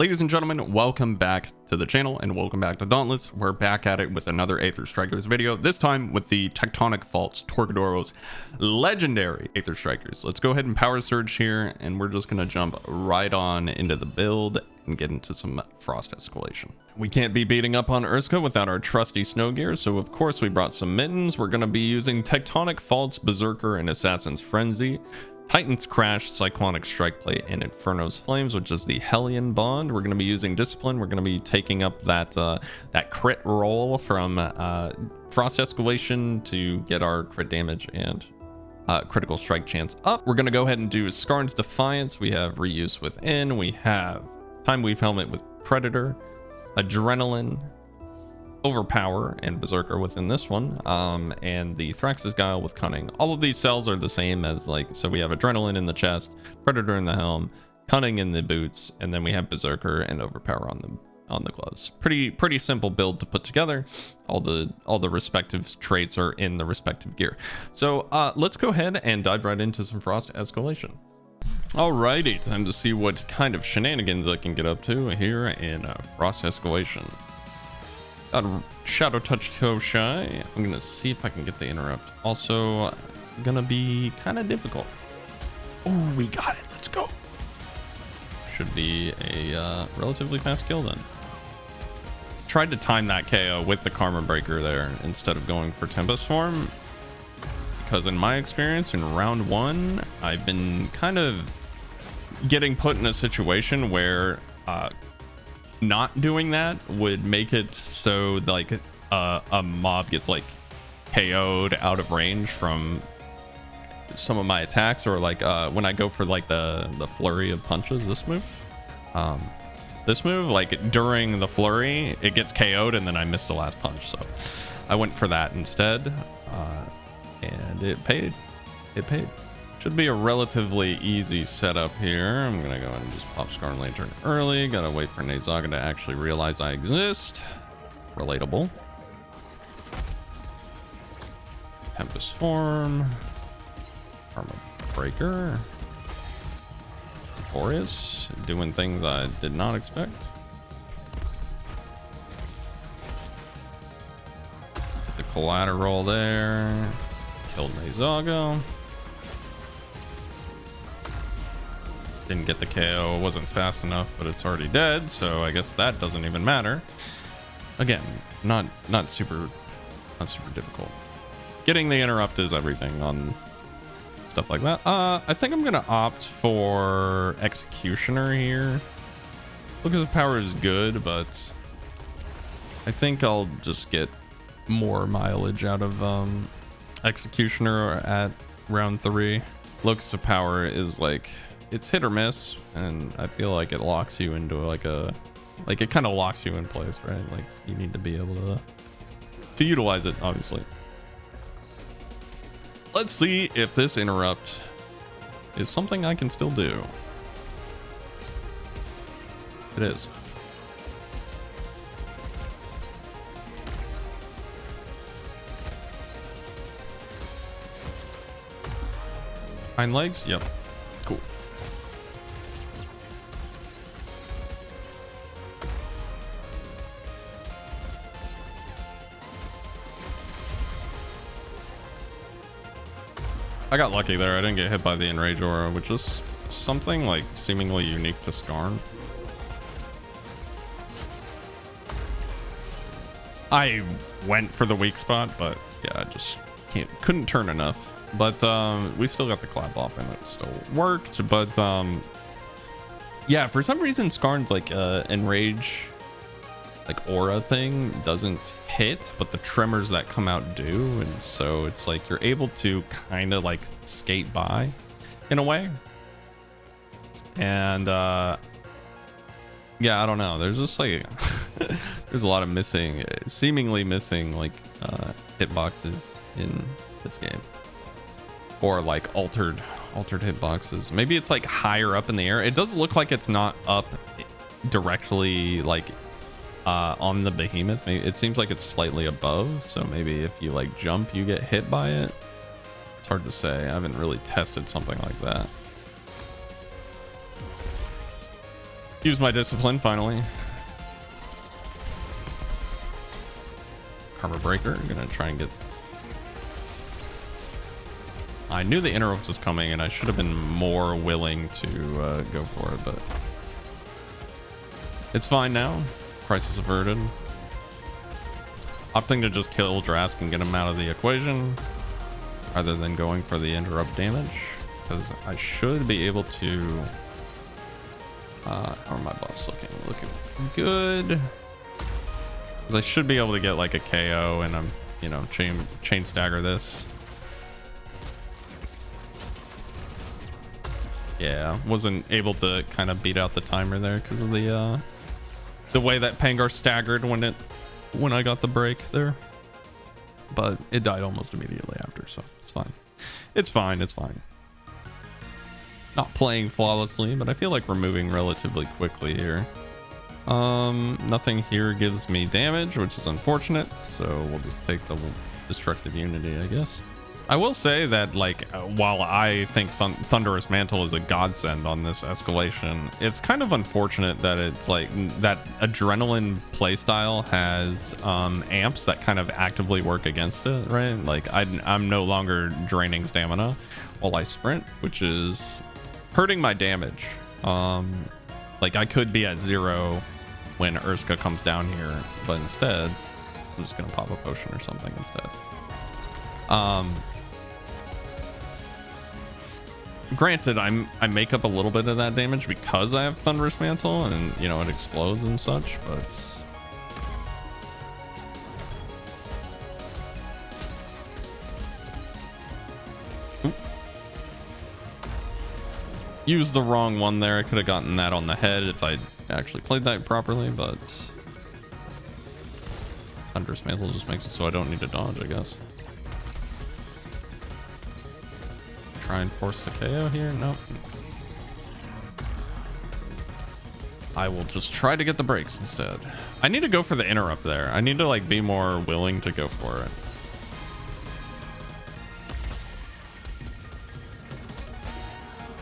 Ladies and gentlemen, welcome back to the channel and welcome back to Dauntless. We're back at it with another Aether Strikers video, this time with the Tectonic Faults Torgadoro's Legendary Aether Strikers. Let's go ahead and power surge here, and we're just going to jump right on into the build and get into some frost escalation. We can't be beating up on Urska without our trusty snow gear, so of course we brought some mittens. We're going to be using Tectonic Faults, Berserker, and Assassin's Frenzy, Titan's Crash, Cyclonic Strike Plate, and Inferno's Flames, which is the Hellion Bond. We're going to be using Discipline. We're going to be taking up that that crit roll from Frost Escalation to get our crit damage and critical strike chance up. We're going to go ahead and do Skarn's Defiance. We have Reuse Within. We have Time Weave Helmet with Predator, Adrenaline, Overpower, and Berserker within this one, and the Thrax's Guile with Cunning. All of these cells are the same as, like, so we have Adrenaline in the chest, Predator in the helm, Cunning in the boots, and then we have Berserker and Overpower on the gloves. Pretty simple build to put together. All the respective traits are in the respective gear. So let's go ahead and dive right into some Frost Escalation. Alrighty, time to see what kind of shenanigans I can get up to here in Frost Escalation. Got a Shadow Touch Koshai. I'm gonna see if I can get the interrupt. Also gonna be kind of difficult. Oh, we got it. Let's go. Should be a relatively fast kill then. Tried to time that KO with the Karma Breaker there instead of going for Tempest Form, because in my experience in round one, I've been kind of getting put in a situation where not doing that would make it so like a mob gets like KO'd out of range from some of my attacks, or like when I go for like the flurry of punches, this move, like during the flurry it gets KO'd and then I missed the last punch, so I went for that instead, and it paid. Should be a relatively easy setup here. I'm gonna go ahead and just pop Skarn Lantern early. Gotta wait for Nazaga to actually realize I exist. Relatable. Tempest Form. Karma Breaker. Taurus doing things I did not expect. Get the collateral there. Killed Nazaga. Didn't get the KO, it wasn't fast enough, but it's already dead, so I guess that doesn't even matter. Again, not super difficult. Getting the interrupt is everything on stuff like that. I think I'm gonna opt for Executioner here. Because the power is good, but I think I'll just get more mileage out of Executioner at round 3. Looks of power is like, it's hit or miss, and I feel like it locks you into like it kind of locks you in place, right? Like you need to be able to utilize it, obviously. Let's see if this interrupt is something I can still do. It is. Hind legs? Yep. Cool. I got lucky there. I didn't get hit by the Enrage Aura, which is something like seemingly unique to Skarn. I went for the weak spot, but yeah, I just couldn't turn enough. But we still got the clap off and it still worked. But yeah, for some reason Skarn's like Enrage like aura thing doesn't hit, but the tremors that come out do, and so it's like you're able to kind of like skate by in a way. And yeah, I don't know, there's just like there's a lot of seemingly missing like hitboxes in this game, or like altered hitboxes. Maybe it's like higher up in the air. It does look like it's not up directly like on the behemoth. Maybe it seems like it's slightly above, so maybe if you like jump you get hit by it. It's hard to say. I haven't really tested something like that. Use my discipline finally. Karma breaker. I'm gonna try and get. I knew the interrupt was coming, and I should have been more willing to go for it, but it's fine now. Crisis averted. Opting to just kill Drask and get him out of the equation, rather than going for the interrupt damage, because I should be able to. How are my buffs looking? Looking good. Because I should be able to get like a KO, and I'm, you know, chain stagger this. Yeah, wasn't able to kind of beat out the timer there because of the way that Pangar staggered when I got the break there. But it died almost immediately after, so it's fine. It's fine. It's fine. Not playing flawlessly, but I feel like we're moving relatively quickly here. Nothing here gives me damage, which is unfortunate, so we'll just take the destructive unity, I guess. I will say that, like, while I think Thunderous Mantle is a godsend on this escalation, it's kind of unfortunate that it's like that Adrenaline playstyle has amps that kind of actively work against it, right? Like I'm no longer draining stamina while I sprint, which is hurting my damage. Like I could be at 0 when Urska comes down here, but instead I'm just gonna pop a potion or something instead. Granted, I make up a little bit of that damage because I have Thunderous Mantle and, you know, it explodes and such, but oop. Used the wrong one there. I could have gotten that on the head if I actually played that properly, but Thunderous Mantle just makes it so I don't need to dodge, I guess. Try and force the KO here. Nope. I will just try to get the breaks instead. I need to go for the interrupt there. I need to like be more willing to go for it.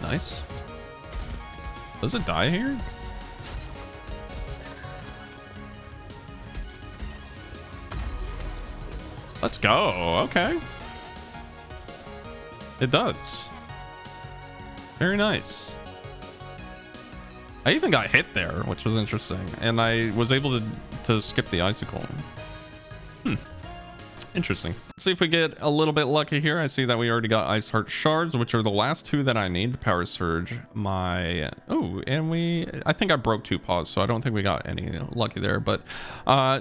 Nice. Does it die here? Let's go. Okay. It does. Very nice. I even got hit there, which was interesting, and I was able to skip the icicle. Interesting. Let's see if we get a little bit lucky here. I see that we already got Ice Heart Shards, which are the last 2 that I need to power surge my... Oh, and I think I broke 2 paws, so I don't think we got any lucky there, but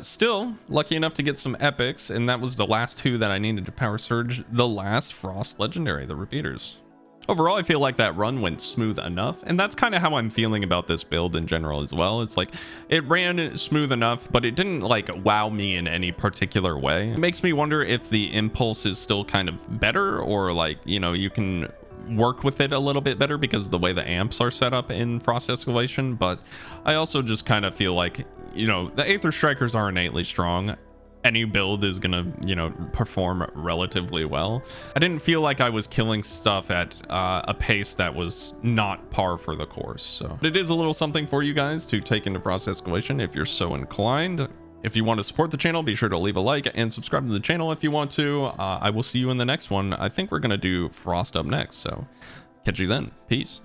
still lucky enough to get some epics, and that was the last 2 that I needed to power surge the last Frost Legendary, the repeaters. Overall, I feel like that run went smooth enough, and that's kind of how I'm feeling about this build in general as well. It's like it ran smooth enough, but it didn't like wow me in any particular way. It makes me wonder if the impulse is still kind of better, or like, you know, you can work with it a little bit better because of the way the amps are set up in Frost Escalation. But I also just kind of feel like, you know, the Aether Strikers are innately strong. Any build is gonna, you know, perform relatively well. I didn't feel like I was killing stuff at a pace that was not par for the course, so it is a little something for you guys to take into Frost Escalation if you're so inclined. If you want to support the channel, be sure to leave a like and subscribe to the channel if you want to. I will see you in the next one. I think we're gonna do Frost up next, so catch you then. Peace.